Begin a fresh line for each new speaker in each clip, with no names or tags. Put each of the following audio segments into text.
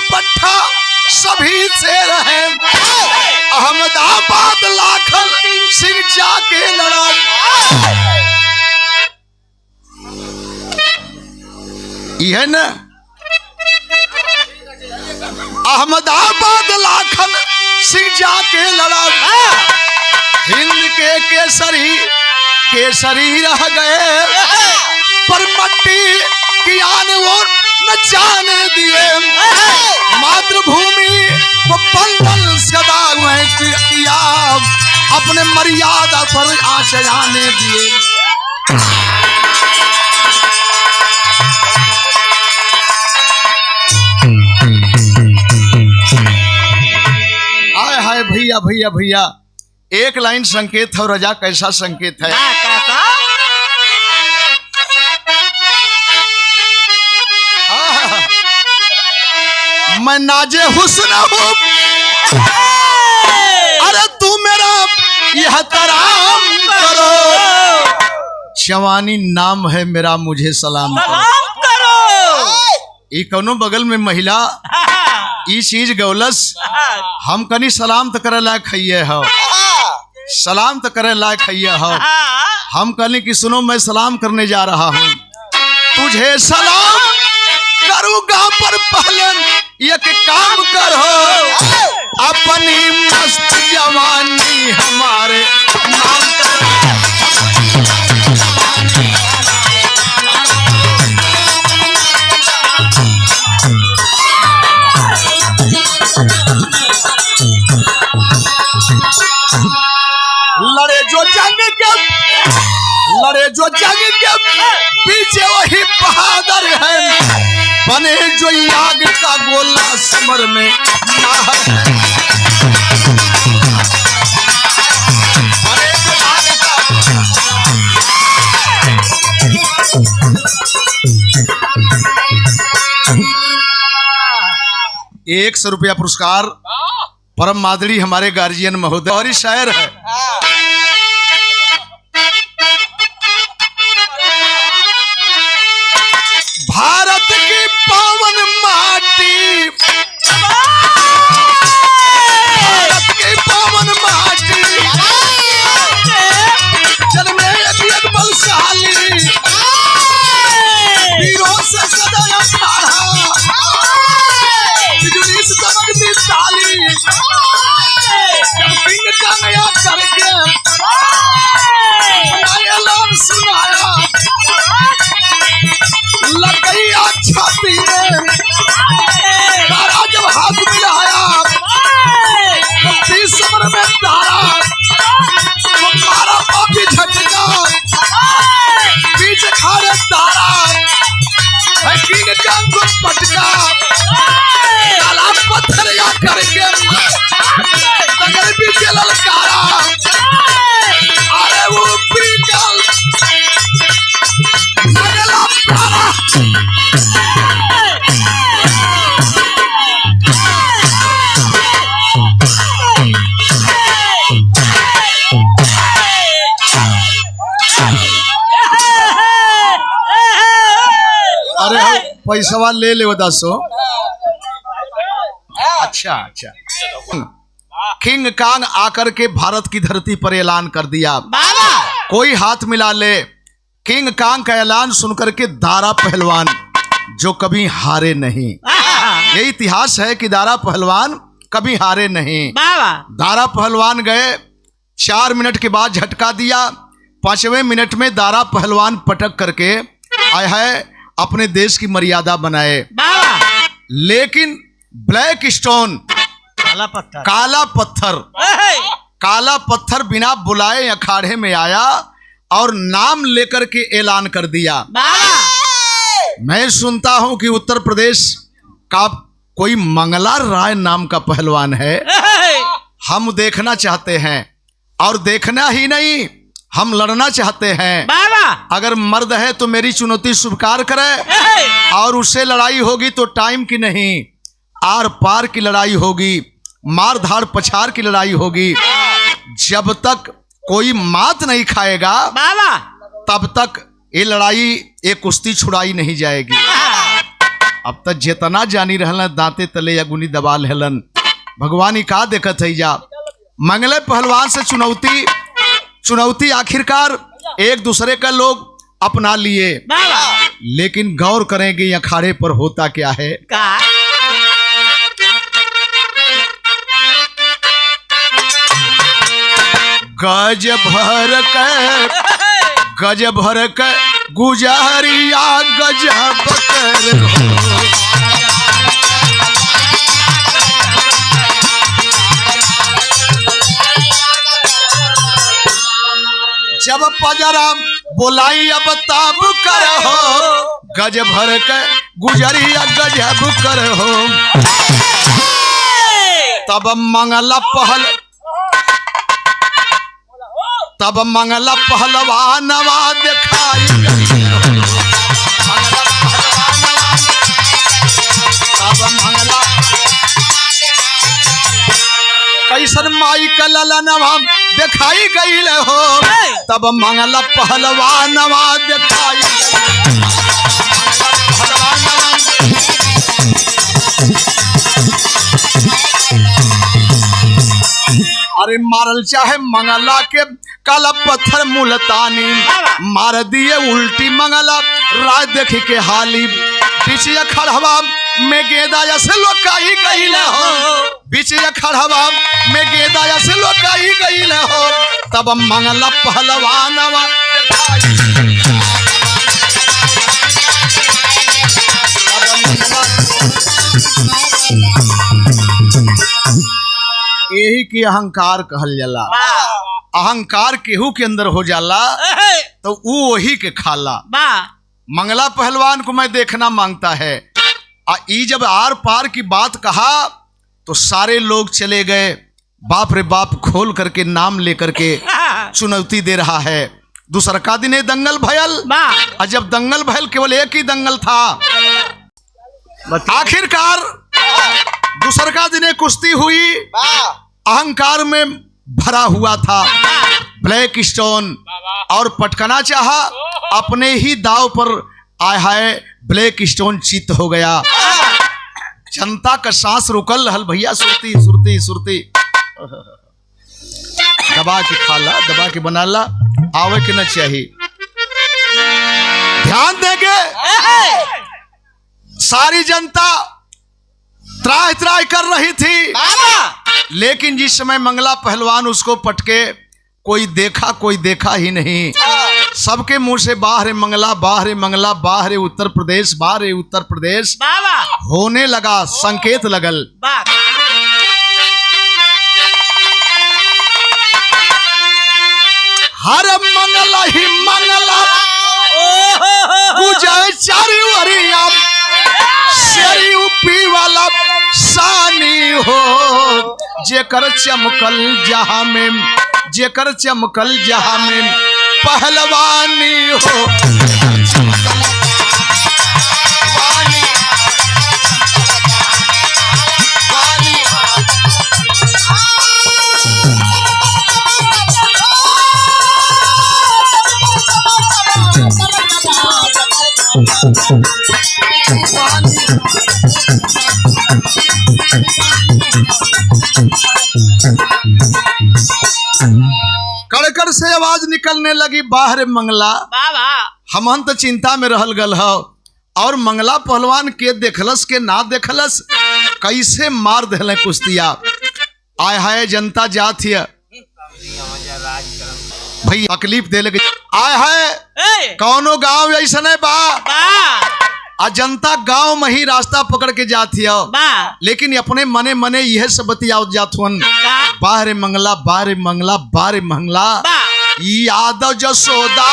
पट्टा सभी से रहे। अहमदाबाद लाखन सिंह जाके लड़ा। यह न अहमदाबाद लाखन सिंह जाके लड़ा। हिंद के केसरी रह गए, पर मट्टी की आन वो न जाने दिए। मातृभूमि को पलवल सदा किया, अपने मर्यादा पर आँच आने दिए। हाय हाय भैया भैया भैया, एक लाइन संकेत है और रजा कैसा संकेत है। मैं नाजे हुस्न हूँ, अरे तू मेरा यह तराम करो। जवानी नाम है मेरा, मुझे सलाम करो। ये कौनो बगल में महिला ये चीज गौलस, हम कनी सलाम तो करे लायक खइये हो, सलाम तो करे लायक खइये हो। हम कनी कि सुनो मैं सलाम करने जा रहा हूँ, तुझे सलाम करूँगा पर पहले एक काम करो, अपनी मस्त जवानी हमारे नाम करो। लड़े जो जंग के पीछे वही बहादुर है, बने जो आग का गोला समर में ₹100 पुरस्कार परम मादड़ी हमारे गार्जियन महोदय। और शायर है भारत की पावन माटी, भारत की पावन माटी, जन्मे एक बलशाली, वीरों से सदा अखाड़ा, बिजली से चमकती ताली, जब किंग का नया करके ऐलान सुनाया, लग गई छाती में तारा जब हाथ मिलाया, तो समर में तारा मारा पापी झटका, बीच खारे तारा किंग कांग को पटका, काला पत्थर या करके नगर बीच ललकारा, अरे वो पीगल नगला प्यारा। अरे पैसा ले ले दसो। अच्छा अच्छा, किंग कांग आकर के भारत की धरती पर ऐलान कर दिया, कोई हाथ मिला ले। किंग कांग का ऐलान सुनकर के दारा पहलवान जो कभी हारे नहीं, ये इतिहास है कि दारा पहलवान कभी हारे नहीं। दारा पहलवान गए, 4 मिनट के बाद झटका दिया, 5वें मिनट में दारा पहलवान पटक करके आए है अपने देश की मर्यादा बनाए। लेकिन ब्लैक स्टोन, काला पत्थर बिना बुलाए अखाड़े में आया और नाम लेकर के ऐलान कर दिया। मैं सुनता हूं कि उत्तर प्रदेश का कोई मंगला राय नाम का पहलवान है, हम देखना चाहते हैं, और देखना ही नहीं हम लड़ना चाहते हैं। अगर मर्द है तो मेरी चुनौती स्वीकार करे, और उससे लड़ाई होगी तो टाइम की नहीं, आर पार की लड़ाई होगी, मार धाड़ पछाड़ की लड़ाई होगी। जब तक कोई मात नहीं खाएगा तब तक ये लड़ाई, ये कुश्ती छुड़ाई नहीं जाएगी। अब तक जितना जानी रहलन दांते तले अगुनी दबा लेलन। भगवान का देखत है जा मंगले पहलवान से चुनौती आखिरकार एक दूसरे का लोग अपना लिए, लेकिन गौर करेंगे अखाड़े पर होता क्या है। गज भर के गुजरिया गजब कर हो। जब पजरा बोलाई अब ताब कर हो, गज भर के गुजरिया गजब कर हो। तब मंगला पहलवानवा दिखाई कैसन माई का ललनवा दिखाई गईल हो। तब मंगला पहलवानवा दिखाई अरे मारल चाहे मंगला के काला पत्थर मुल्तानी, मार दिए उल्टी मंगला राय देखी के हाली। पीछे खड़हवा में गेदा से लोकाई गईल हो, पीछे खड़हवा में गेदा से लोकाई गईल हो। तब मंगला पहलवानवा यही की अहंकार कहल जाला। अहंकार केहू के अंदर हो जाला तो वो वही के खाला। मंगला पहलवान को मैं देखना मांगता है। ई जब आर पार की बात कहा तो सारे लोग चले गए। बाप रे बाप खोल करके नाम लेकर के चुनौती दे रहा है। दूसरा का दिन दंगल भयल, और जब दंगल भयल केवल एक ही दंगल था। आखिरकार दूसरा का दिन कुश्ती हुई, अहंकार में भरा हुआ था ब्लैक स्टोन, और पटकना चाहा अपने ही दाव पर आया है। ब्लैक स्टोन चित हो गया। जनता का सांस रुकल हल भैया, सुरती सुरती सुरती दबा के खाला, दबा के बनाला, आवे के न चाहिए। ध्यान देंगे सारी जनता त्राह त्राह कर रही थी, लेकिन जिस समय मंगला पहलवान उसको पटके कोई देखा ही नहीं। सबके मुंह से बाहर मंगला, बाहर मंगला, बाहर उत्तर प्रदेश, बाहर उत्तर प्रदेश होने लगा, संकेत लगल। हर मंगला ही मंगला गुजर चारी वरिया शेरी उपी वाला सानी हो। जेकर चमकल जहां में, जेकर चमकल जहां में पहलवानी हो। कड़कड़ से आवाज निकलने लगी, बाहर मंगला। हमन तो चिंता में रहल गल हो, और मंगला पहलवान के देखलस के ना देखलस, कैसे मार देले कुश्तिया। आय हाय जनता जात हिय भाई, तकलीफ दे लगे। आय हाय कौनो गांव ऐसा नहीं बा, आ जनता गांव में ही रास्ता पकड़ के जाती है, लेकिन अपने मने मने यह सब बतियाओ जाथुन। बाहर मंगला, बाहर मंगला, बाहर मंगला। यादव जसोदा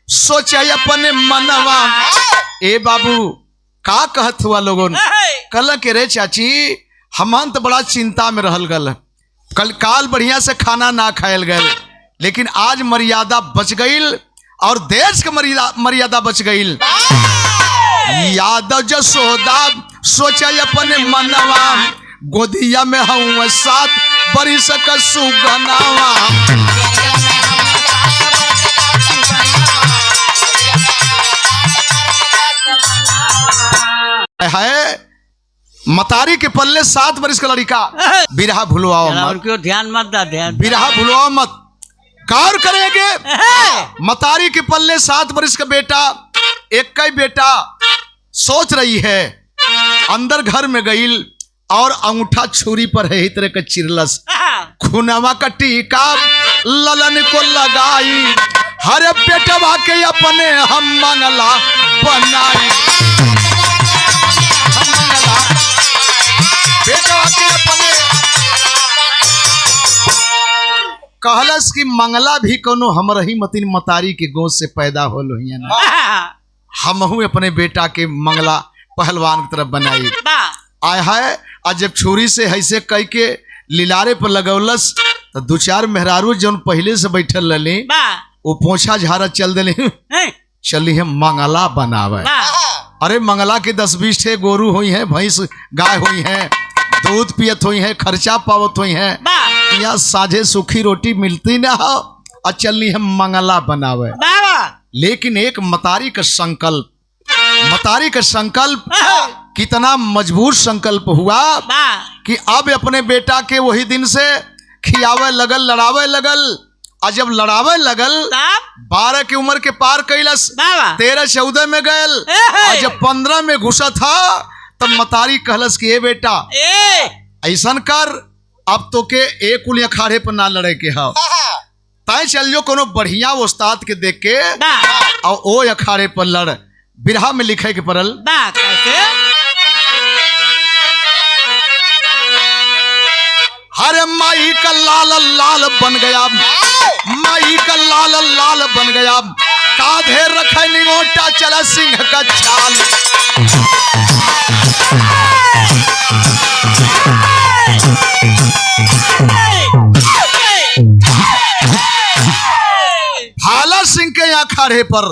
सोचे अपने मनवा, ए बाबू का कहत हुआ लोगन। कल के रे चाची हमन तो बड़ा चिंता में रहल गल, कल काल बढ़िया से खाना ना खायल गल, लेकिन आज मर्यादा बच गईल और देश के मर्यादा बच गईल। यादव जसोदा सोचा अपने मनवा, गोदिया में हूँ 7 बरिस का सुगनावा। है मतारी के पल्ले 7 वर्ष का लड़का। बिरहा भूलवाओ मत,
ध्यान मत दा, ध्यान
बिरहा भूलवाओ मत। कार करेंगे मतारी के पल्ले 7 वर्ष का बेटा, एक का ही बेटा। सोच रही है, अंदर घर में गईल और अंगूठा छुरी पर है इतने का चिरलस, खुनवा का टीका ललन को लगाई, हरे बेटवा के अपने हम मंगला बनाई, हम मंगला बेटवा के अपने। कहलस कि मंगला भी कोनो हमरही मतीन मतारी के गोद से पैदा हो लोहिया ना, हमहू अपने बेटा के मंगला पहलवान की तरफ बनाई। आय है आज जब छुरी से ऐसे कह के लिलारे पर लगौलस तो 2-4 मेहरारू जौन पहले से बैठल रही वो पोछा झारा चल दिले, चली है मंगला बनावे। अरे मंगला के 10-20 ठे गोरू हुई है, भैंस गाय हुई है, दूध पियत हुई है, खर्चा पावत हुई है, यहाँ साझे सूखी रोटी मिलती ना हो, और चलनी है मंगला बनावे। लेकिन एक मतारी का संकल्प, मतारी का संकल्प कितना मजबूत संकल्प हुआ कि अब अपने बेटा के वही दिन से खियावे लगल, लड़ावे लगल। और जब लड़ावे लगल 12 की उम्र के पार कैलस, 13-14 में गयल, और जब 15 में घुसा था तब मतारी कहलस कि ए बेटा ऐसन कर, अब तो के एक उल अखाड़े पर ना लड़े के हो, तय चल जो कोनो बढ़िया उस्ताद के देख के और ओ अखाड़े पर लड़। बिरहा में लिखे के पड़ल, हरे माई का लाल लाल बन गया, माई का लाल लाल बन गया, काधे रखे निगोटा चला सिंह का चाल। भाला सिंह के अखाड़े पर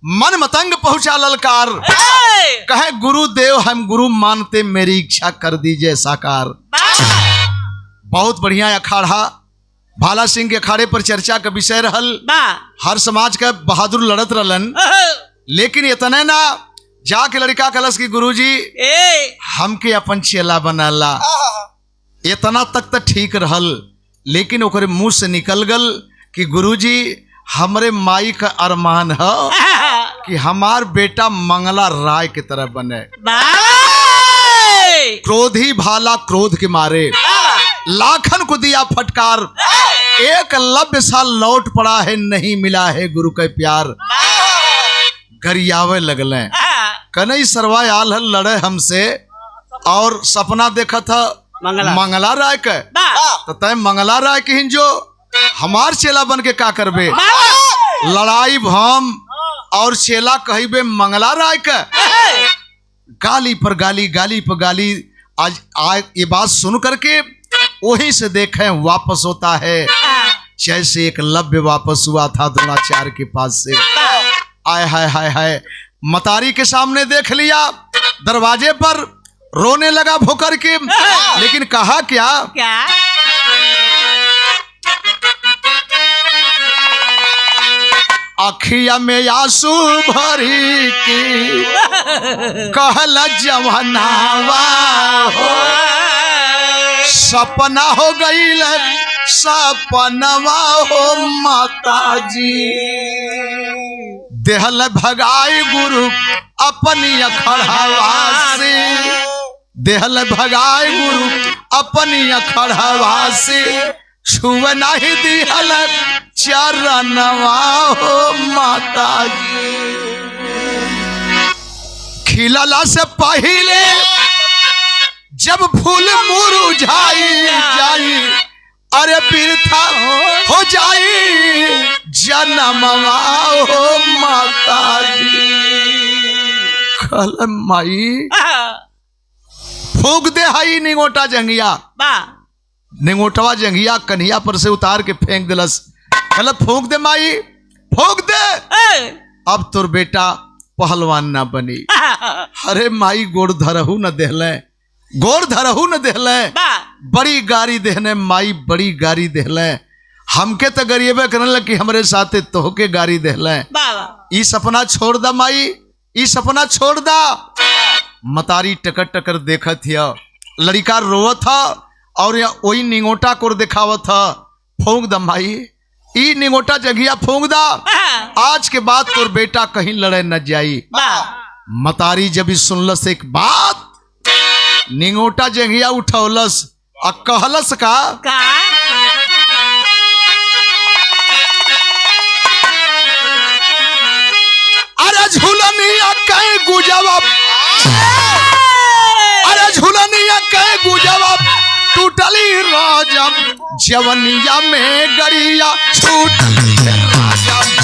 मन मतंग पहुंचा ललकार, कहे गुरुदेव हम गुरु मानते, मेरी इच्छा कर दीजिए साकार। बहुत बढ़िया अखाड़ा, भाला सिंह के अखाड़े पर चर्चा का विषय रहल, हर समाज का बहादुर लड़त रहलन। लेकिन इतने ना जाके लड़का कलश की गुरुजी हमके अपन चेला बनाला, इतना तक तो ठीक रहल। लेकिन ओकरे मुंह से निकल गल कि गुरुजी हमरे माई का अरमान है कि हमार बेटा मंगला राय की तरह बने। क्रोधी भाला क्रोध के मारे लाखन को दिया फटकार, एक लब्य सा लौट पड़ा है, नहीं मिला है गुरु का प्यार। गरियावे लगले, कनई सरवाय आल हल लड़े हमसे, और सपना देखा था मंगला राय के, तो तय मंगला राय के हिंजो हमार चेला बन के का करबे, लड़ाई भम और चेला कहिबे मंगला राय के। गाली पर गाली, गाली पर गाली। आज ये बात सुन करके वहीं से देखें वापस होता है जैसे एक लव्य वापस हुआ था द्रोणाचार्य के पास से। आय हाय हाय हाय, मतारी के सामने देख लिया, दरवाजे पर रोने लगा भोकर के। लेकिन कहा क्या, अखिया में आंसू भरी की कहल जवनावा हो, सपना हो गई सपनवा हो माताजी, देहल भगाई गुरु अपनी अखड़वा से, देहल भगाई गुरु अपनी अखड़वा से, छुए नहीं दिहल चरणवा हो माताजी। खिलला से पहले जब फूल मुरझाई जाई, अरे बिरथा हो जाई जन्मवा हो माताजी। कलम माई फूक दे हाई निगोटा जंगिया, निगोटवा जंगिया कन्हिया पर से उतार के फेंक दिलस। गलत फूक दे माई, फूक दे, अब तोर बेटा पहलवान ना बनी। अरे माई गोड़ धरहू न देहले, गोड़ धरहू न देहले, बड़ी गारी देहने माई, बड़ी गारी देहले। हमके तो गरीबे करने लगी, हमरे साथे तोहके गारी देहले। ई सपना छोड़ दा माई, ई सपना छोड़ दा। मतारी टकर टकर देखत हिया, लड़का रोवत था और वही निंगोटा को दिखावत था। फूंक दम भाई, ई निंगोटा जगिया फूंक दा, आज के बाद तोर बेटा कहीं लड़े न जाई। मतारी जब ही सुनलस एक बात, निंगोटा जगिया उठौलस और कहलस का अरे झूलनिया कहीं गुजवा, अरे झूलनिया कहीं गुजवा टूटली राजम, जवनिया में गरिया छूटली राजम।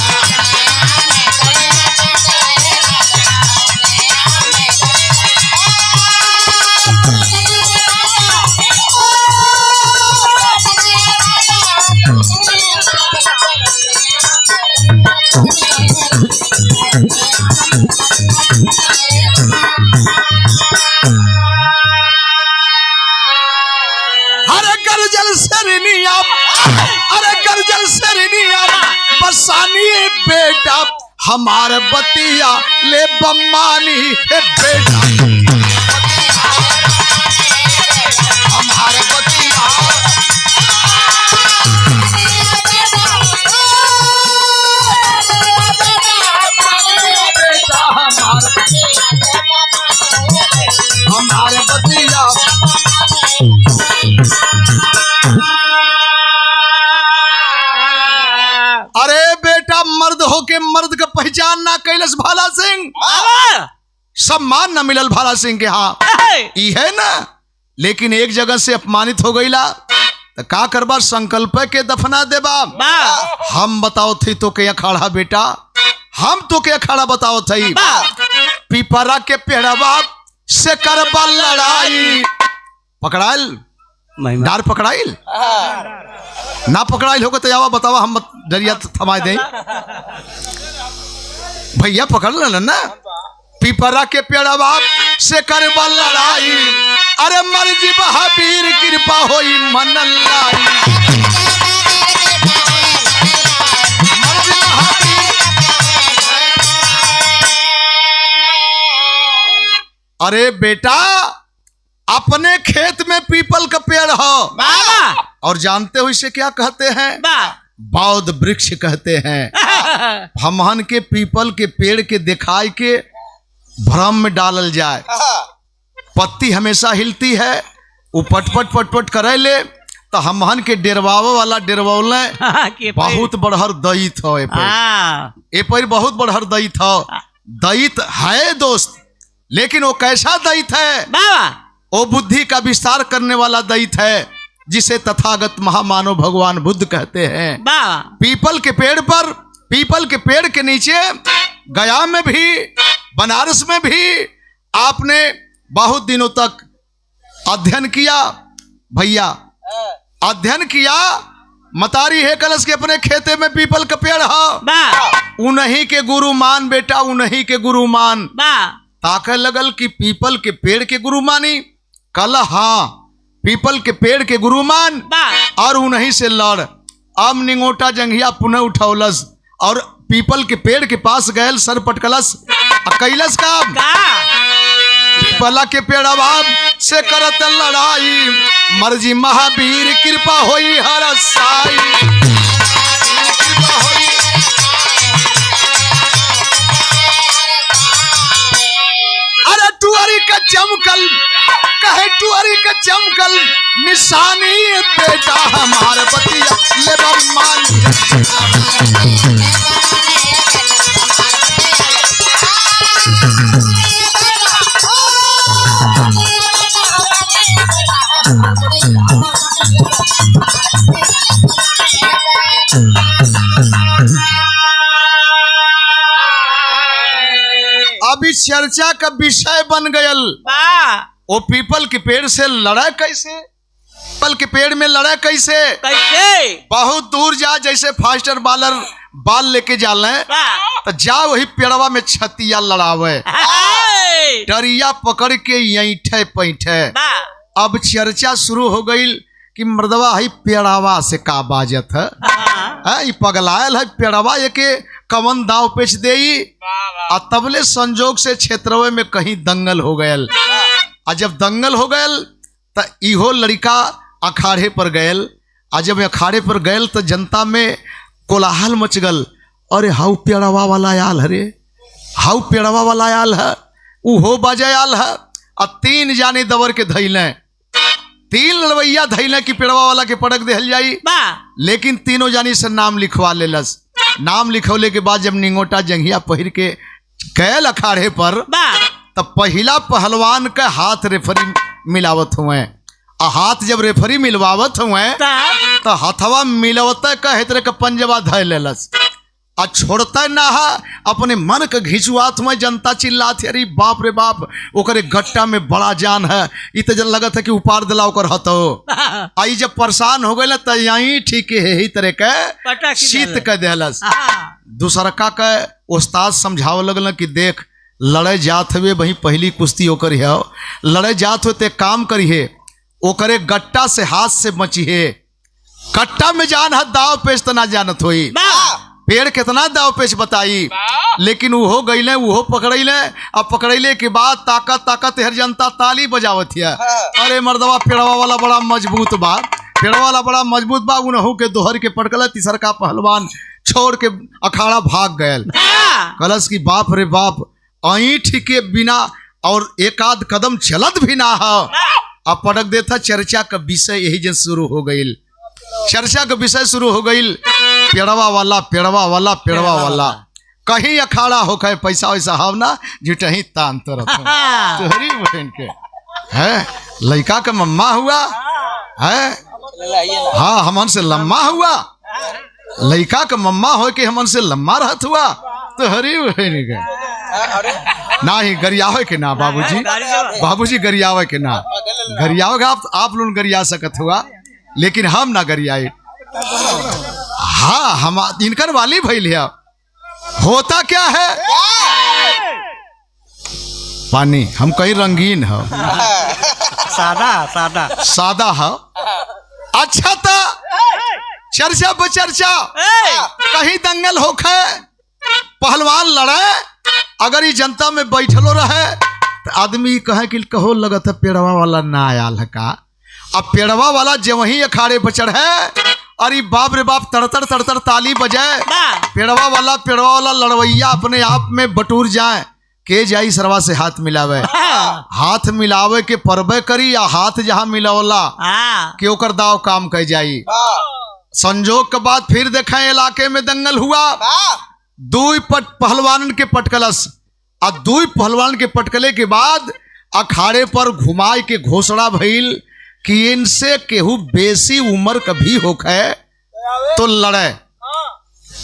अरे गर्जल सरनिया बसानी बेटा, हमारे बतिया ले बम्मानी बेटा, हमारे बतिया बेटा, हमारे बतिया। अरे बेटा मर्द होके मर्द का पहचान ना कैलस भाला सिंह, सम्मान न मिलल भाला सिंह के। हाँ ई है ना, लेकिन एक जगह से अपमानित हो गईला तो का करबा, संकल्प के दफना देबा। हम बताओ थी तो के अखाड़ा बेटा, हम तो के अखाड़ा बताओ थी, पीपरा के पेड़वा से करबा लड़ाई। पकड़ाइल डार पकड़ाइल ना पकड़ाइल होगा तो आवा बतावा, हम डरिया थमाए दे भैया, पकड़ लेना ना। पीपरा के पेड़वा से करबा लड़ाई, अरे मर्जी महावीर कृपा होई मन लाई। अरे बेटा अपने खेत में पीपल का पेड़ हो, और जानते हो इसे क्या कहते हैं? बौद्ध वृक्ष कहते हैं। हमहन के पीपल के पेड़ के दिखाई के भ्रम में डालल जाए, पत्ती हमेशा हिलती है, वो पटपट पटपट करे ले तो हमहन के डेरवावे वाला डेरवौले बहुत बड़हर दैत हो, ए पर बहुत बड़हर दैत हो। दैत है दोस्त, लेकिन वो कैसा दैत है? वो बुद्धि का विस्तार करने वाला दैत है, जिसे तथागत महामानव भगवान बुद्ध कहते हैं। पीपल के पेड़ पर, पीपल के पेड़ के नीचे गया में भी बनारस में भी आपने बहुत दिनों तक अध्ययन किया भैया, अध्ययन किया। मतारी है कलश के अपने खेते में पीपल का पेड़ है, उन्हीं के गुरु मान बेटा, उन्हीं के गुरु मान। ताके लगल कि पीपल के पेड़ के गुरु मानी, कल हाँ पीपल के पेड़ के गुरु मान और उन्हीं से लड़। अब निंगोटा जंघिया पुनः उठौलस और पीपल के पेड़ के पास गयल, सर पटकलस कैलस का पीपला के पेड़वा से करत लड़ाई, मर्जी महावीर कृपा होई हर साई। अरे टुअरी का चमकल, कहे टुअरी का चमकल निशानी बेटा, हमारे बतिया ले बम्मानी। अभी चर्चा का विषय बन गयल, वो पीपल के पेड़ से लड़ा कैसे, पीपल के पेड़ में लड़ा कैसे? बहुत दूर जा, जैसे फास्टर बालर बाल लेके जाले तो जा वही पेड़वा में छतिया लड़ावे, डरिया पकड़ के यईठे पैठे। अब चर्चा शुरू हो गई कि मर्दवा है पेड़ावा से का बाजत है, पगलायल है पेड़वा, ये के कवन दाव पेच देई। आ तबले संजोग से क्षेत्रवे में कहीं दंगल हो गयल। आ जब दंगल हो गयल तो इहो लड़का अखाड़े पर गयल। आ जब अखाड़े पर गयल तो जनता में कोलाहल मच गल। अरे हाउ पेड़वा वाला आल हरे, हाउ पेड़वा वाला आल है, उहो बाजे आल है। आ 3 जाने दवर के धैले, 3 लड़वैया धैले कि पेड़वा वाला के पड़क देहल जाई। लेकिन तीनों जानी से नाम लिखवा लेलस। नाम लिखौले के बाद जब निंगोटा जंघिया पहिर के गयल अखाड़े पर, तब पहला पहलवान के हाथ रेफरी मिलावत हुए। आ हाथ जब रेफरी मिलवावत हुए तो हथवा मिलवते कहे तरह का पंजवा धै लेलस। आ छोड़ता ना है, अपने मन के घिंचुआत में जनता चिल्लात, अरे बाप रे बाप, ओकरे गट्टा में बड़ा जान है। इ तो जन लगत है कि उपार दिला ओकर हतो। आई जब परेशान हो गए तो यही ठीक है ही तरह के शीत के देहलस। दूसरका के उस्ताद समझाव लगल कि देख लड़े जात हुए वही पहली कुश्ती ओकर है, लड़े जात हो ते काम करिए, ओकरे गट्टा से हाथ से बचिए। कट्टा में जान है, दाव पेच तो ना जानत होई। पेड़ कितना दाव पेच बताई, लेकिन वो गईले, वो पकड़ैले। अब पकड़ैले के बाद ताकत ताकत हर जनता ताली बजावत है। अरे मर्दवा पेड़वा वाला बड़ा मजबूत बा, पेड़वा वाला बड़ा मजबूत बा। उनहू के दोहर के पटकल। तीसर का पहलवान छोड़ के अखाड़ा भाग गयल। कलश की बाप रे बाप, ऐठ के बिना और एक आध कदम चलत भी ना है। अब पटक देता। चर्चा का विषय यही जन शुरू हो गई। चर्चा का विषय शुरू हो गई, पेड़वा वाला पेड़वा वाला पेड़वा वाला। कहीं अखाड़ा हो गए, पैसा वैसा हाव ना जुटही तान तोहरी बहन के है। लड़का का मम्मा हुआ है, हाँ हमन से लम्मा हुआ। लड़का का मम्मा हो के हमन से लम्मा रहत हुआ तो हरी बहन के ना ही गरियावे के ना। बाबूजी बाबूजी गरियावे के ना, गरियावे आप लोग गरिया सकत हुआ, लेकिन हम ना गरियाए। हाँ हम इनकर वाली भइल है। होता क्या है पानी, हम कहीं रंगीन है,
सादा सादा
सादा है। अच्छा था चर्चा पर चर्चा, कहीं दंगल होखे, पहलवान लड़े, अगर ये जनता में बैठलो रहे तो आदमी कहे कि कहो लगत है पेड़वा वाला ना आयल है का। अब पेड़वा वाला जब वही अखाड़े पर चढ़े, अरे बाप रे बाप, तड़तड़ तड़तड़ ताली बजाए। पेड़वा वाला लड़वैया अपने आप में बटूर जाए। के जाई सरवा से हाथ मिलावे, हाथ मिलावे के परबे करी, या हाथ जहां मिलावला के ओकर दाव काम कह जाई। संजोग के बाद फिर देखें इलाके में दंगल हुआ। 2 पहलवान के पटकलस। आ 2 पहलवान के पटकले के बाद अखाड़े पर घुमाए के घोषणा भइल कि इनसे केहू बेसी उम्र कभी होखे तो लड़े।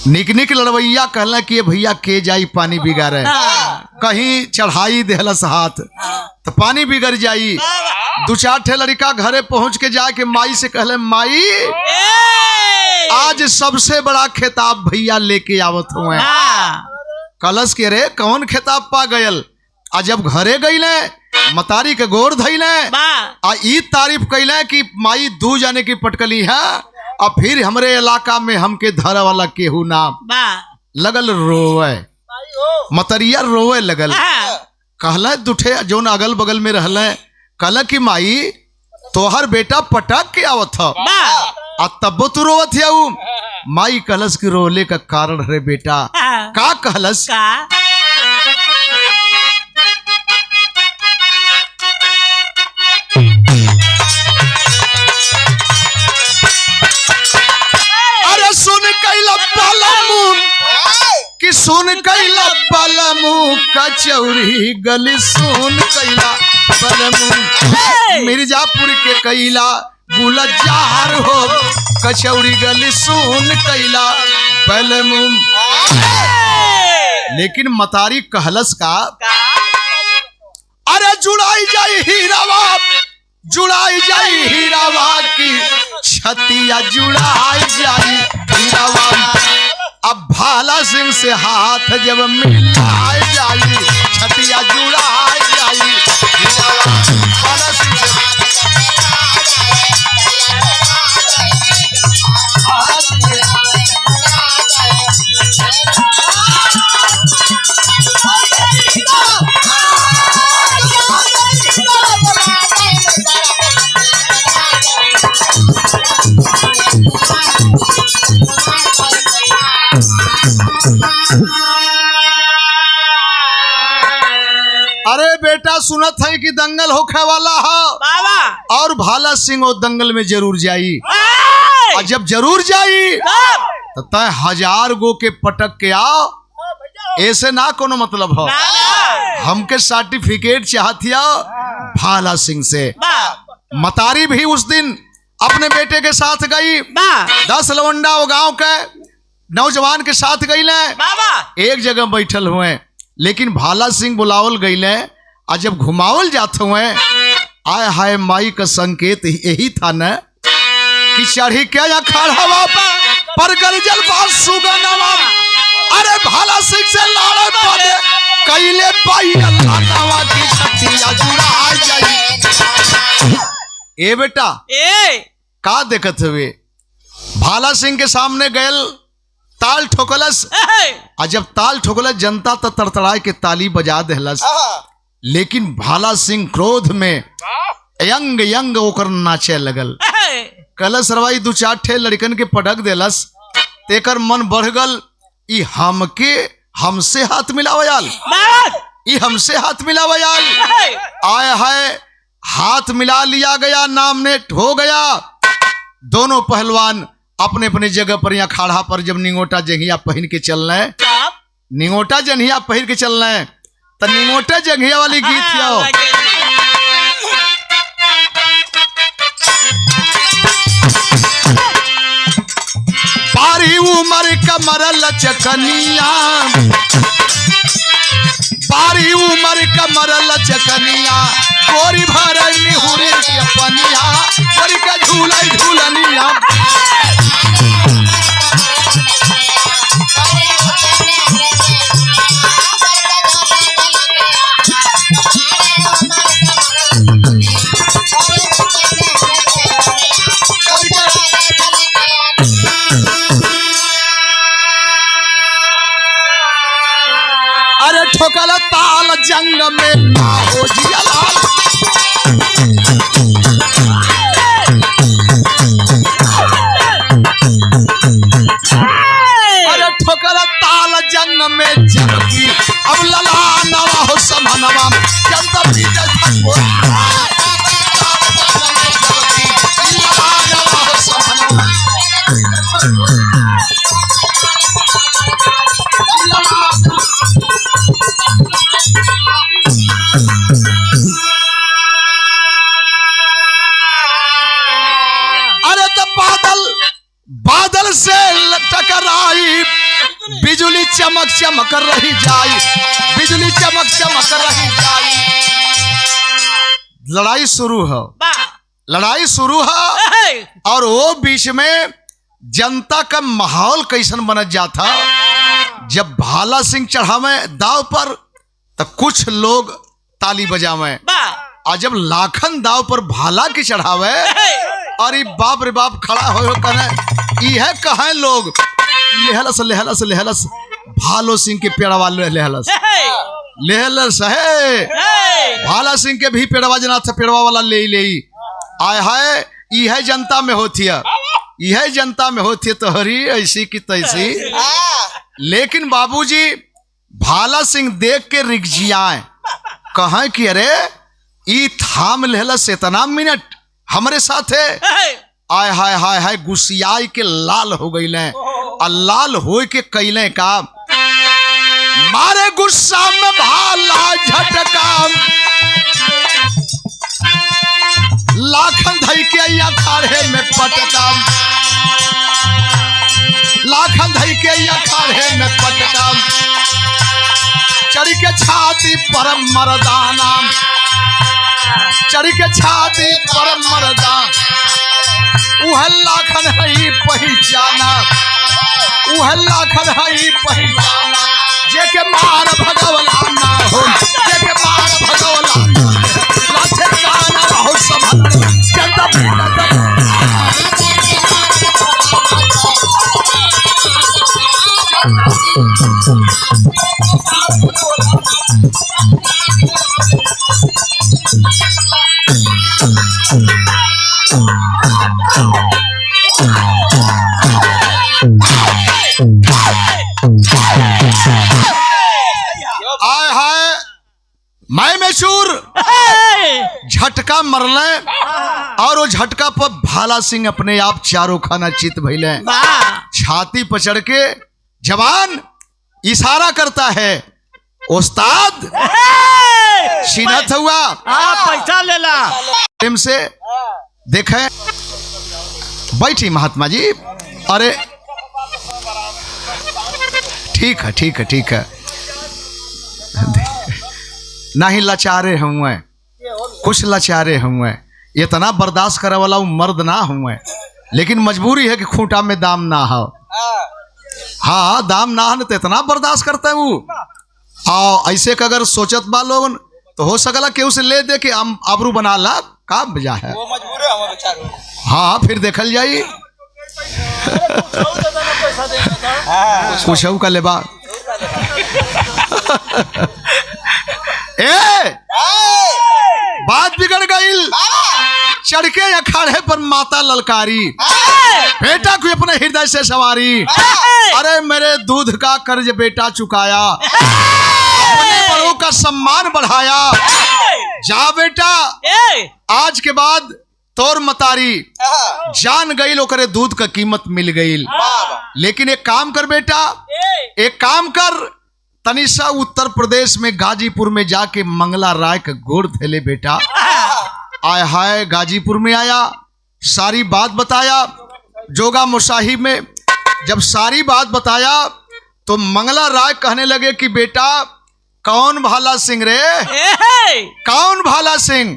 निक निक लड़वैया कहला कि भैया के जाई पानी बिगाड़े, कहीं चढ़ाई देहलस हाथ तो पानी बिगड़ जाई। 2-4 ठे लड़का घरे पहुंच के जाके माई से कहले, माई आज सबसे बड़ा खिताब भैया लेके आवत हुए। कलश के रे कौन खिताब पा गयल। आ जब घरे गईले मतारी के गोर धैले, आ ई तारीफ कैले कि माई 2 जाने की पटकली है। अब फिर हमरे इलाका में हमके धर वाला केहू नाम लगल रोवे, मतरिया रोवे लगल। कहला दुठे जोन अगल बगल में रहले, कहला कि माई तोहर बेटा पटक के आवत है, आ तब तू रोवत है। माई कहलस कि रोले का कारण रे बेटा का कहलस का? अरे सुन कैला पलमू कि सुन कैला पलमू कचौरी गली, सुन कैला पलमू मिर्जापुर के कैला गुलजार हो, कचौड़ी गली सुन कैला पलमू। लेकिन मतारी कहलस का, अरे जुड़ाई जाई हीरावा, जुड़ाई जाई हीरावा की छतिया, जुड़ाई जाई हीरावा। अब भाला सिंह से हाथ जब मिलाई जाई, छतिया जुड़ाई जाई हीरावा। भाला सिंह से अरे बेटा सुनत है कि दंगल होखे वाला है और भाला सिंह वो दंगल में जरूर जाई और जब जरूर जाई तो तय 1000 गो के पटक के आओ ऐसे ना कोनो मतलब हो हमके सर्टिफिकेट चाहतिया भाला सिंह से। मतारी भी उस दिन अपने बेटे के साथ गई 10 लवंडा वो गांव के नौजवान के साथ गई एक जगह बैठल हुए लेकिन भाला सिंह बुलावल गईले और जब घुमावल जाते हुए आय हाय माई का संकेत यही था न कि चढ़ी के या खड़ा पर गरजल बात सुगनवा अरे भाला सिंह से लड़े पड़े कैले पाई अल्लाह नावा की शक्ति जुड़ा आ जाई। ए बेटा का देखत हुए भाला सिंह के सामने गयल ताल ठोकलस और जब ताल ठोकलस जनता तो तड़तड़ाए के ताली बजा देहलस लेकिन भाला सिंह क्रोध में यंग यंग होकर नाचे लगल कलस रवाई 2-4 ठे लड़कन के पटक देलस तेकर मन बढ़ गल ई हमके हमसे हाथ मिलावयाल ई हमसे हाथ मिलावयाल आय हाय हाथ मिला लिया गया नामनेट हो गया। दोनों पहलवान अपने अपने जगह पर यहाँ खाड़ा पर जब निंगोटा जंघिया पहन के चल रहे निंगोटा जंघिया पहन के चल रहे तो निंगोटा जंघिया वाली गीत है बारी उमर कमर लचकनिया बारी उमर कमर लचकनिया गोरी भर निहुरे के पनिया गोरी का झूला झूलनिया अरे ठोकल ताल जंग में हो जिया लाल अरे ठोकल ताल जंग में जबकि अब लला नवा हो समनवा जनता पीछे थको अरे तो बादल से टकराई बिजली चमक चमक रही जाई बिजली चमक चमक रही जाई। लड़ाई शुरू है और वो बीच में जनता का माहौल कैसन बनत जाता जब भाला सिंह चढ़ावे दाव पर तो कुछ लोग ताली बजावे और जब लाखन दाव पर भाला के चढ़ावे अरे बाप रे बाप खड़ा हो कहे यह कहे लोग लेहलस लेहलस लेहलस भालो सिंह के पेड़वा लेहलस लेहलस है भाला सिंह के भी पेड़वा जना था पेड़वा वाला ले आय हाय यह जनता में होती है यह जनता में होती है तो हरी ऐसी की तैसी। लेकिन बाबूजी भाला सिंह देख के रिगजियाए कहें कि अरे ई थाम लेहलस इतना मिनट हमारे साथ है आय हाय हाय हाय गुस्सियाई के लाल हो गई और लाल हो के कैले का मारे गुस्सा में भाला झटका लाखन धई के अखाड़े में पटका लाखन धई के अखाड़े में पटका चढ़ के छाती पर मर्दाना चढ़ के छाती पर मर्दान उह लाखन है पहचाना उह लाखन है पहचाना जेके मार भगवला ना हो जेके मार भगवला लाथे गाना हो सब जनता आय हाय में चूर झटका मरले और वो झटका पर भाला सिंह अपने आप चारों खाना चित भइले। छाती पर चढ़ के जवान इशारा करता है, उस्ताद सीनत हुआ
पैसा ले ला।
प्रेम से देखें, बैठी महात्मा जी। अरे ठीक है ठीक है ठीक है, नहीं लाचारे हुए, कुछ लाचारे हुए, इतना बर्दाश्त करे वाला मर्द ना हुए, लेकिन मजबूरी है कि खूंटा में दाम ना हो। हाँ दाम ना हो तो इतना बर्दाश्त करते हैं वो। आओ ऐसे का अगर सोचत बा लोग तो हो सकला केहू से ले दे के आबरू बना ला, का बजा है वो मजबूर है हमारे बेचारे। हाँ फिर देखल जाई कुछ का लेबा। ए बात बिगड़ गई, चढ़ के अखाड़े पर माता ललकारी, बेटा को अपने हृदय से सवारी। अरे मेरे दूध का कर्ज बेटा चुकाया, अपने बड़ों का सम्मान बढ़ाया। जा बेटा आज के बाद तोर मतारी जान गई, ओकरे दूध का कीमत मिल गई। लेकिन एक काम कर बेटा, एक काम कर, तनिषा उत्तर प्रदेश में गाजीपुर में जाके मंगला राय का गोड़ थैले बेटा। आय हाय गाजीपुर में आया, सारी बात बताया जोगा मुसाहिब में। जब सारी बात बताया तो मंगला राय कहने लगे कि बेटा कौन भाला सिंह रे, कौन भाला सिंह?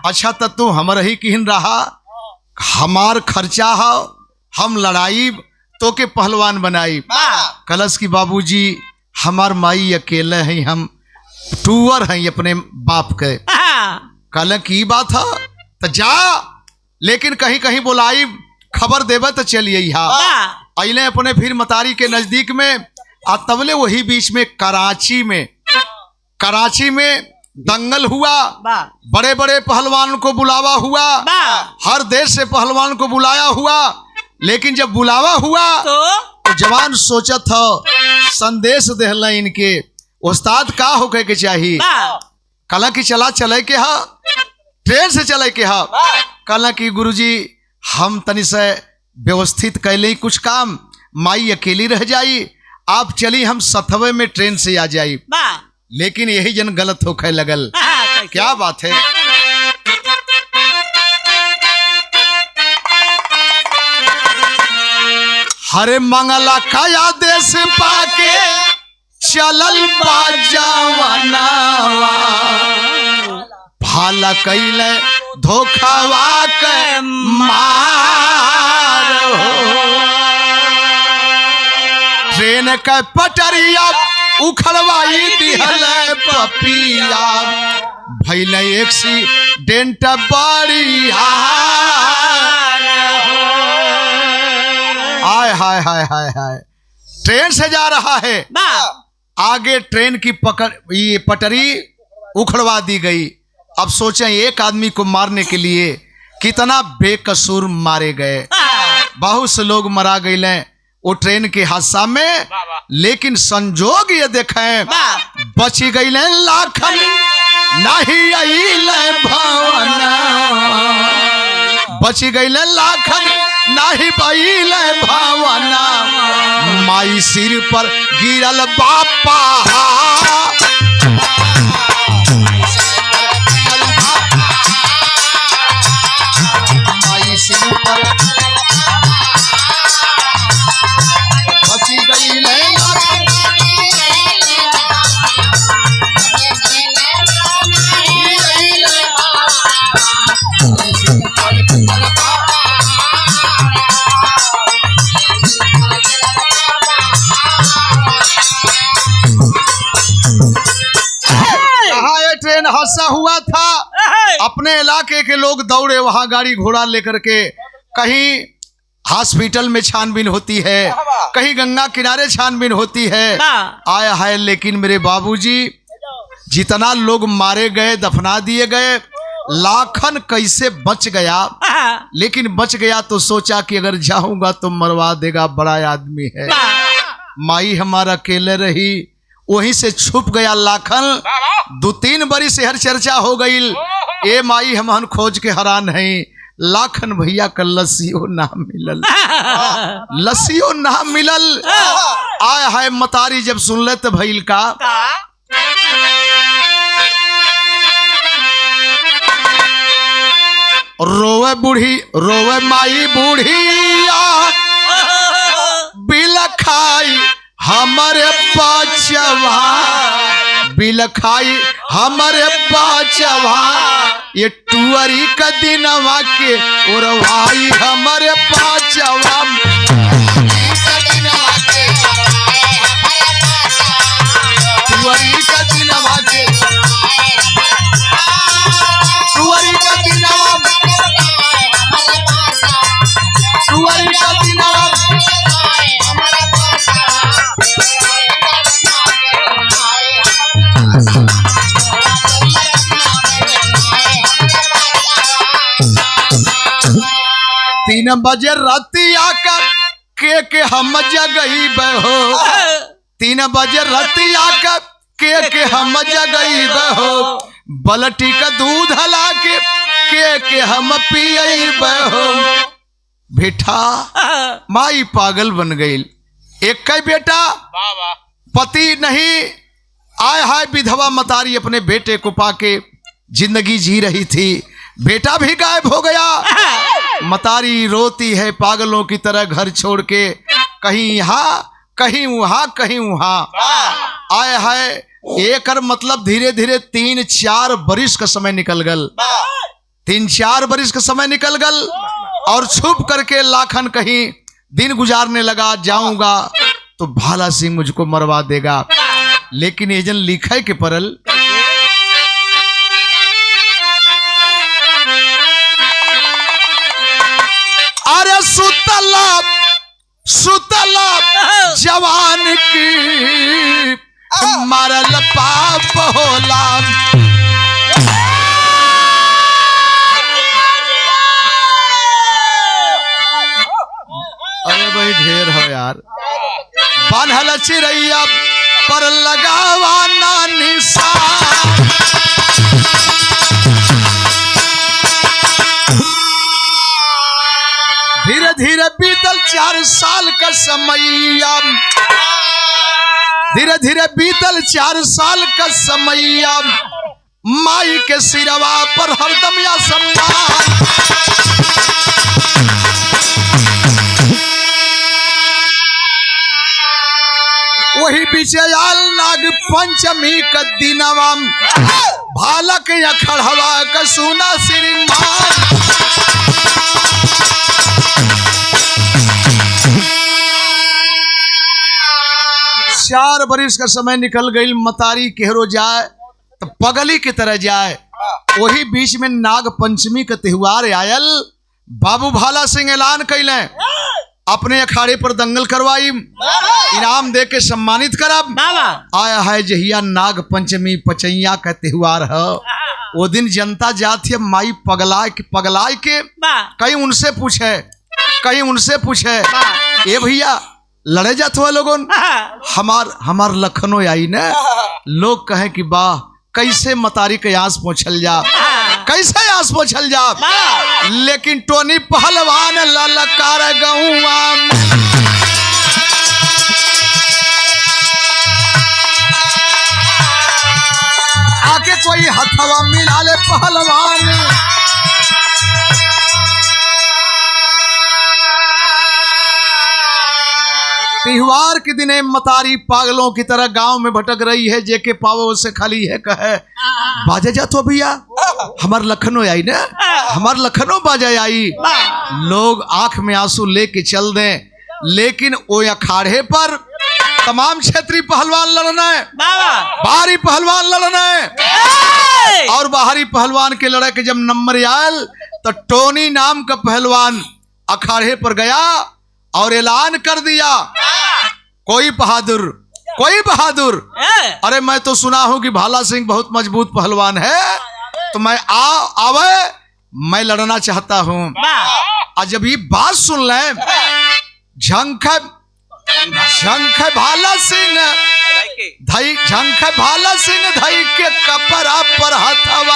अच्छा तो तू हमर ही किहन रहा, हमार खर्चा है, हम लड़ाई तो के पहलवान बनाई। कलश की बाबूजी हमार माई अकेले हैं, हम टूअर हैं अपने बाप के। कल की बात है तो जा, लेकिन कहीं कहीं बुलाई खबर देवे तो चलिए। अले अपने फिर मतारी के नजदीक में आ तबले वही बीच में कराची में दंगल हुआ, बड़े बड़े पहलवान को बुलावा हुआ, हर देश से पहलवान को बुलाया हुआ। लेकिन जब बुलावा हुआ तो जवान सोचा था संदेश देहला इनके, उस्ताद का होके के चाहिए। कला की चला चले के हा, ट्रेन से चले के हा। कला की गुरुजी हम तनी से व्यवस्थित कैले कुछ काम, माई अकेली रह जाई, आप चली हम सथवे में ट्रेन से आ जाई। लेकिन यही जन गलत होके लगल। क्या बात है? हरे मंगला का आदेश पाके चलल बाजावनावा, भाला कैले धोखावा के मार हो। ट्रेन का पटरिया उखड़वाई दिहल पपिया, भइल एक्सीडेंट बड़ी हाय हाय हाय हाय हाय। ट्रेन से जा रहा है, आगे ट्रेन की ये पटरी उखड़वा दी गई। अब सोचें एक आदमी को मारने के लिए कितना बेकसूर मारे गए, बहुत से लोग मरा गए वो ट्रेन के हादसा में। लेकिन संजोग ये देखें बच गई लाखन नहीं अइले भावना, बच गई लाखन नहीं पइले भावना, माई सिर पर गिरल बापा। माई सिर पर बची गई ट्रेन हादसा हुआ था। अपने इलाके के लोग दौड़े वहां गाड़ी घोड़ा लेकर के, कहीं हॉस्पिटल में छानबीन होती है, कहीं गंगा किनारे छानबीन होती है। आया है लेकिन मेरे बाबूजी जितना लोग मारे गए दफना दिए गए, लाखन कैसे बच गया। लेकिन बच गया तो सोचा कि अगर जाऊंगा तो मरवा देगा, बड़ा आदमी है। माई हमारा अकेले रही, वहीं से छुप गया लाखन। 2-3 बरी से हर चर्चा हो गई। ए माई हमहन खोज के हैरान हैं, लाखन भैया का लस्सियों ना मिलल, लस्सियों ना मिलल। आय हाय मतारी जब सुन ले तो भइल का, रोवे बूढ़ी, रोवे माई बूढ़िया, बिल खाई हमारे बचवा, बिल खाई हमारे बचवा, ये टुअरी का दिनवा के और भाई हमारे बचवा, टुअरी का दिनवा के, टुअरी का दिनवा, टुअरी का दिनवा, तीन बजे रतिया के हम जगई बहो, 3 बजे रतिया के हम जगई बहो, बलटी का दूध हला के हम पियई बहो। बेटा माई पागल बन गई, एक बेटा पति नहीं, आय हाय विधवा मतारी अपने बेटे को पाके जिंदगी जी रही थी, बेटा भी गायब हो गया। मतारी रोती है पागलों की तरह घर छोड़ के, कहीं यहाँ कहीं वहां कहीं वहां। आय हाय एक मतलब धीरे धीरे 3-4 बरिस का समय निकल गल, 3-4 बरिस का समय निकल गल और छुप करके लाखन कहीं दिन गुजारने लगा, जाऊंगा तो भाला सिंह मुझको मरवा देगा। लेकिन एजन लिखे के परल, अरे सुतला सुतला जवान की मरल पाप होला। अरे भाई ढेर हो यार, बान्हल चिड़ैया पर लगावा ना निशान, धीरे धीरे बीतल 4 साल का समैया, धीरे धीरे बीतल 4 साल का समैया, माई के सिरवा पर हरदम या सम्मान। वही विजयाल नाग पंचमी का दिनवा, भालक या खड़हवा का सुना श्रीमान। 4 बरिस का समय निकल गई, मतारी केहरो जाए तो पगली की तरह जाए। वही बीच में नाग पंचमी का त्योहार आयल, बाबू भाला सिंह ऐलान कैले अपने अखाड़े पर दंगल करवाई, इनाम दे के सम्मानित करब। आया है जहिया नाग पंचमी पचैया का त्योहार है, वो दिन जनता जाती है माई पगलाए के कहीं उनसे पूछे, कहीं उनसे पूछे, ए भैया लड़े जात हुआ लोगों, हमार लखनऊ आई न, लोग कहे कि वाह कैसे मतारी के आस पहुंचल जा, कैसे आस पहुंचल जा। लेकिन टोनी पहलवान ललकार गौआ, आके कोई हथवा मिला ले पहलवान। त्योहार के दिन मतारी पागलों की तरह गांव में भटक रही है, जेके पावो से खाली है कहे बाजा जा तो भैया हमार लखनऊ आई ना, हमार लखनऊ बाजा आई। लोग आंख में आंसू लेके चल दें, लेकिन वो अखाड़े पर तमाम क्षेत्रीय पहलवान लड़ना है, बाहरी पहलवान लड़ना है। और बाहरी पहलवान के लड़ाई के जब नंबर आयल तो टोनी नाम का पहलवान अखाड़े पर गया और ऐलान कर दिया, कोई बहादुर, कोई बहादुर, अरे मैं तो सुना हूं कि भाला सिंह बहुत मजबूत पहलवान है, तो मैं आवे, मैं लड़ना चाहता हूं। और जब ये बात सुन ले, झंख भाला सिंह धई झंख भाला सिंह धई के कपड़ा पर हथवा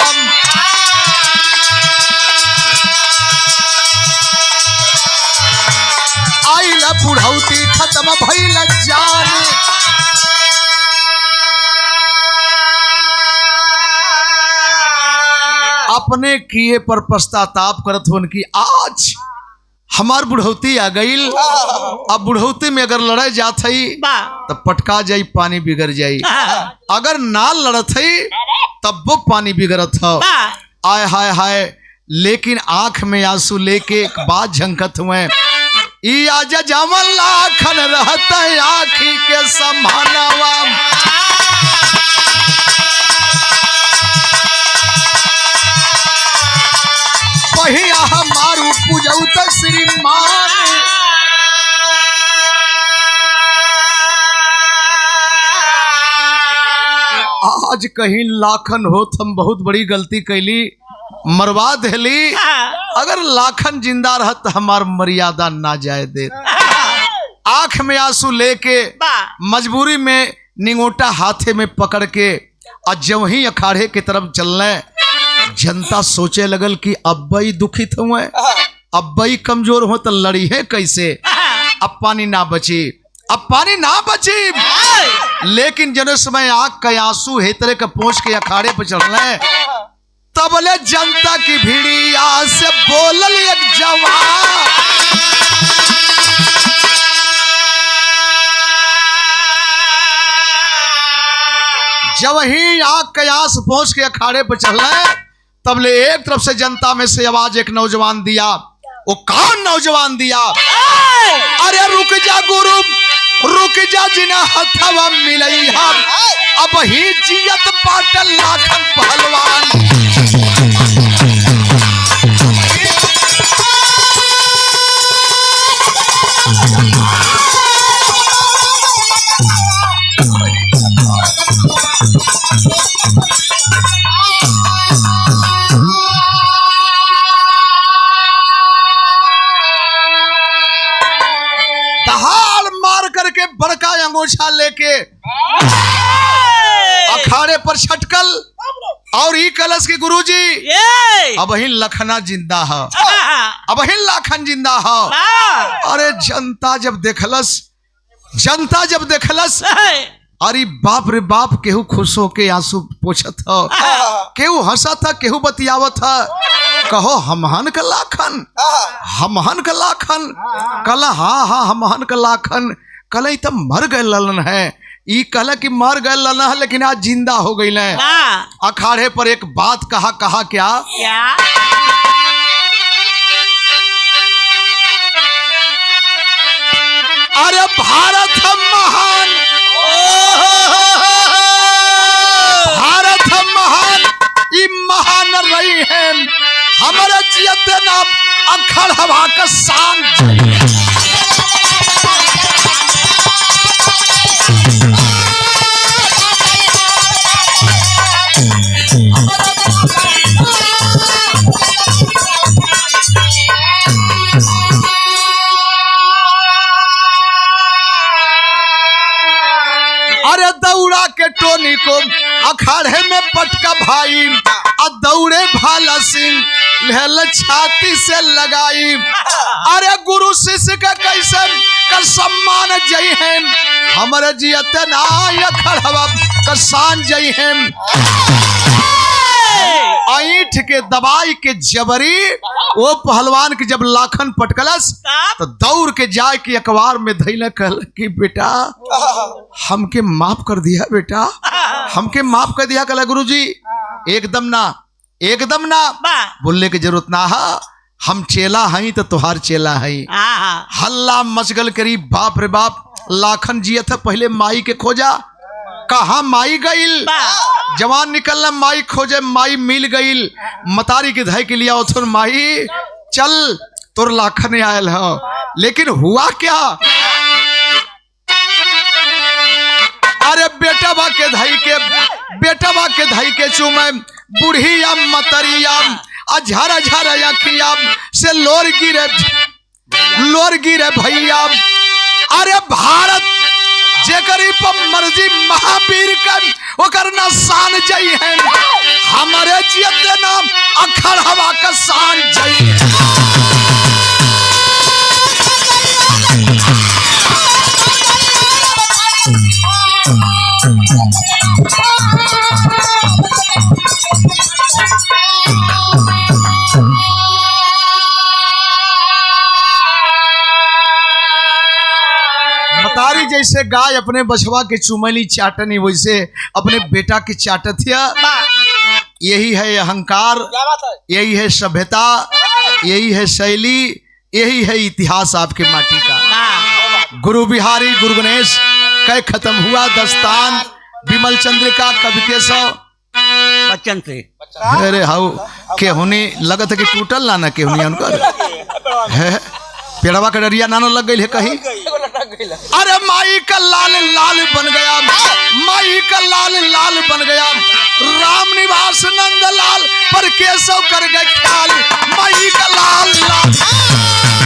आइला बुढ़ौती खत्म भइल जान अपने किए पर पश्चाताप करत होन की आज हमार बुढ़ौती आ गई। अब बुढ़ौती में अगर लड़ाई जात है तो पटका जाई पानी बिगड़ जाई, अगर ना लड़त है तब वो पानी बिगड़त हो। आय हाय हाय, लेकिन आंख में आंसू लेके एक बात झंकत हुए ई आजा जामल लाखन रहता है आँखी के समानवा पहिया हमारू पूजौत श्रीमान आज कहीं लाखन होत हम बहुत बड़ी गलती कैली मरवा देली। अगर लाखन जिंदा रहत हमार मर्यादा ना जाए दे। आंख में आंसू लेके मजबूरी में निंगोटा हाथे में पकड़ के और जब ही अखाड़े की तरफ चलने जनता सोचे लगल कि अब्बई दुखित हुए, अब्बई कमजोर हो तो लड़ी है कैसे, अब पानी ना बची, अब पानी ना बची। लेकिन जन समय आंख का आंसू हेतरे का पहुंच के अखाड़े पर चलने तबले जनता की भीड़िया से बोलल एक जवान जब ही आंख के आंस पहुंच के अखाड़े पर चलने तबले एक तरफ से जनता में से आवाज एक नौजवान दिया। वो कौन नौजवान दिया? अरे रुक जा गुरु रुक जा जिना हथवा मिलई हम अब ही जियत पाटल लाखन पहलवान। बड़का अंगोछा लेके अखाड़े पर छटकल और ई कलश के गुरुजी अब ही लखना जिंदा है, अब ही लाखन जिंदा है। अरे जनता जब देखलस अरे बाप रे बाप, केहू खुश हो के आंसू पोछत हो, केहू हंसत था, केहू बतियावत था। कहो हमहन का लाखन, हमहन का लाखन, कला हाँ हाँ हमहन का लाखन, कल ही तो मर गए ललन है। ई कल कि मर गए ललन है लेकिन आज जिंदा हो गई है। अखाड़े पर एक बात कहा क्या अरे भारत हम महान, भारत हम महान, ई महान रही है हमारे जियत नाम अखड़ हवा का शान। अरे दौड़ा के टोनी को अखाड़े में पटका भाई और दौड़े भाला सिंह लहल छाती से लगाई। अरे गुरु शिष्य का कैसे कर सम्मान जय है हमारे जियत ना अखड़वा का शान जय है। ऐठ के दबाई के जबरी वो पहलवान के जब लाखन पटकलस तो दौड़ के जाए कि अखबार में धैल कल कि बेटा हमके माफ कर दिया, बेटा हमके माफ कर दिया। कल गुरुजी एकदम ना बोलने की जरूरत ना है, हम चेला हई तो तुहार चेला हई। हल्ला मचगल करी, बाप रे बाप। लाखन जिया था पहले माई के खोजा, कहा माई गईल, जवान निकलना माई खोजे, माई मिल गईल। मतारी के धाई के लिया उथुर माई चल तोर लाखन आयल है। लेकिन हुआ क्या? अरे बेटा बा के धाई के चूमे बुढ़िया मतरिया झरा झरा अखिया से लोर गिरे भैया। अरे भारत जेकरी पर मर्जी महावीर का ओकर ना शान जई है हमारे जियत नाम अखड़ हवा का शान जई है। बतारी जैसे गाय अपने बछवा के चुमली चाटनी वैसे अपने बेटा की चाटथिया। यही है अहंकार, यही है सभ्यता, यही है शैली, यही है इतिहास आपके माटी का। गुरु बिहारी गुरु गणेश कै खत्म हुआ दस्तान विमल चंद्र का कवि केशव
बच्चन से
अरे हाउ केहुनी लगत है कि टूटल ना केहुनी उनकर है पेड़वा का डरिया नानो लग गई है कहीं। अरे माई का लाल लाल बन गया, माई का लाल लाल बन गया, राम निवास नंद लाल पर केशव कर गए ख्याल, माई का लाल लाल।